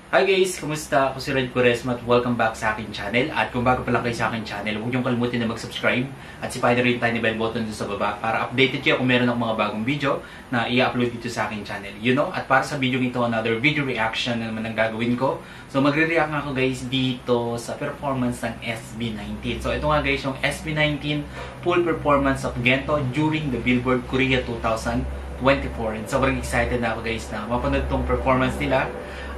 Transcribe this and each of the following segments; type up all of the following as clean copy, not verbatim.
Hi guys! Kumusta? Ako si Red Quaresma at welcome back sa akin channel. At kung bago pa lang kayo sa akin channel, huwag niyong kalimutan na mag-subscribe at sipahin na rin tayo ni bell button dito sa baba para updated kayo kung meron akong mga bagong video na i-upload dito sa akin channel. At para sa video ito, another video reaction na naman ang gagawin ko. So magre-react nga ako guys dito sa performance ng SB19. So ito nga guys yung SB19 full performance of Gento during the Billboard Korea 2024. And sobrang excited na ako guys na mapanood tong performance nila.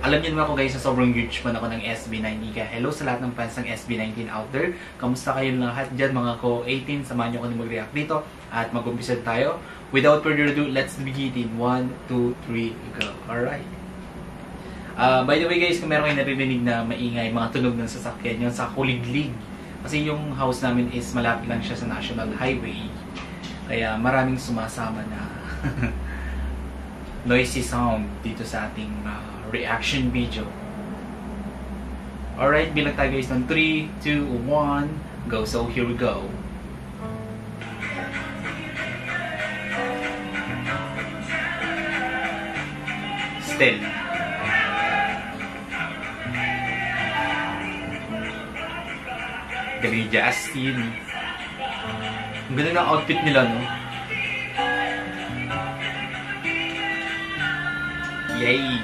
Alam niyo naman ako guys na sobrang huge fan ako ng SB19. Kaya hello sa lahat ng fans ng SB19 out there. Kamusta kayong lahat dyan mga ko-18? Samahan niyo ako na mag-react dito. At mag-umpisa tayo. Without further ado, let's begin in 1, 2, 3, go. Alright. By the way guys, kung meron kayo naririnig na maingay, mga tunog ng sasakyan, yun sa Kuliglig. Kasi yung house namin is malapit lang siya sa National Highway. Kaya maraming sumasama na noisy sound dito sa ating reaction video. Alright, bilang tayo guys ng 3, 2, 1, go. So here we go. Still. Galing Justin. Ang ganda ng outfit nila, no? Yay!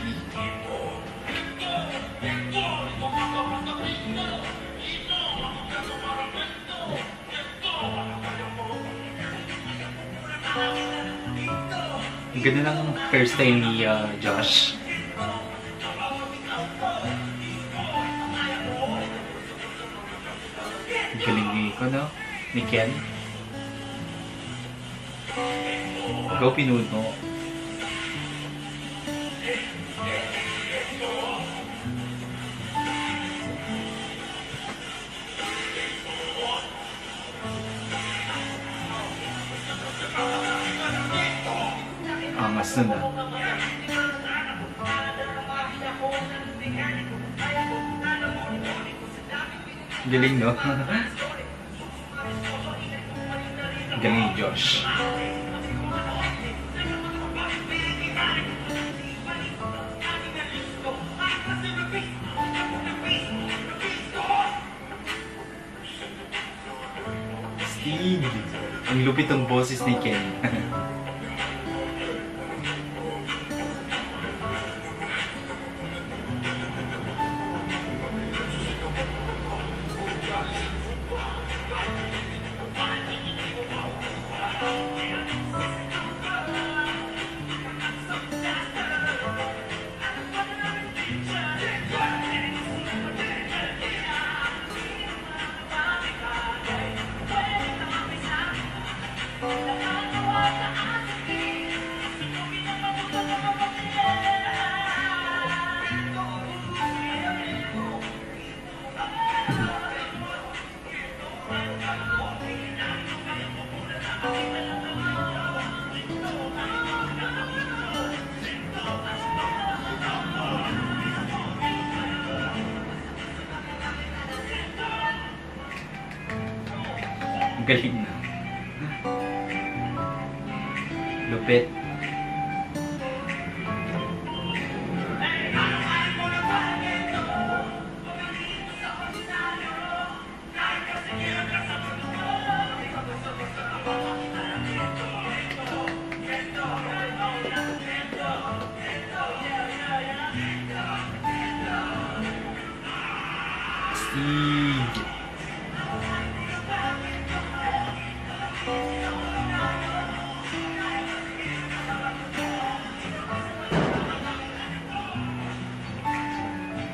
Ang ganda ng hairstyle ni Josh. Ang galing ni Ken. Go Pinuno. Angas na na. Galing, no? Galing ni Josh. Steve! Ang lupit ng boses ni Ken. Galing na. Lupit. Steve.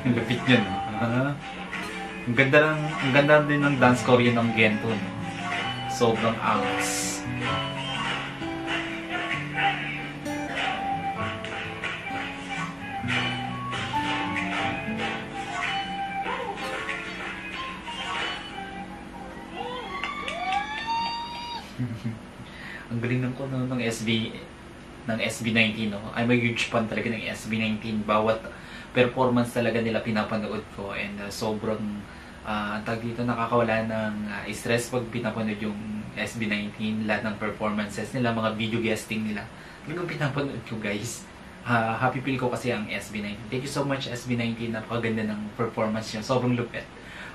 Ang lapit niya, no? Ang ganda din ng dance choreo ng Gento, no? Sobrang angas. Ang galing ng SB19, no? I'm a huge fan talaga ng SB19. Bawat performance talaga nila pinapanood ko, and sobrang tag dito nakakawala ng stress pag pinapanood yung SB19, lahat ng performances nila, mga video guesting nila. Talagang pinapanood ko guys. Happy feel ko kasi ang SB19. Thank you so much SB19. Napakaganda ng performance niya. Sobrang lupit.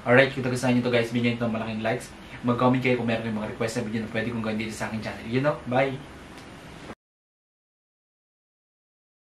Alright, kung tagustuhan nyo to guys, bigyan nyo ito malaking likes. Mag-comment kayo kung meron kayong mga request na video na pwede kong gawin dito sa aking channel. You know, bye!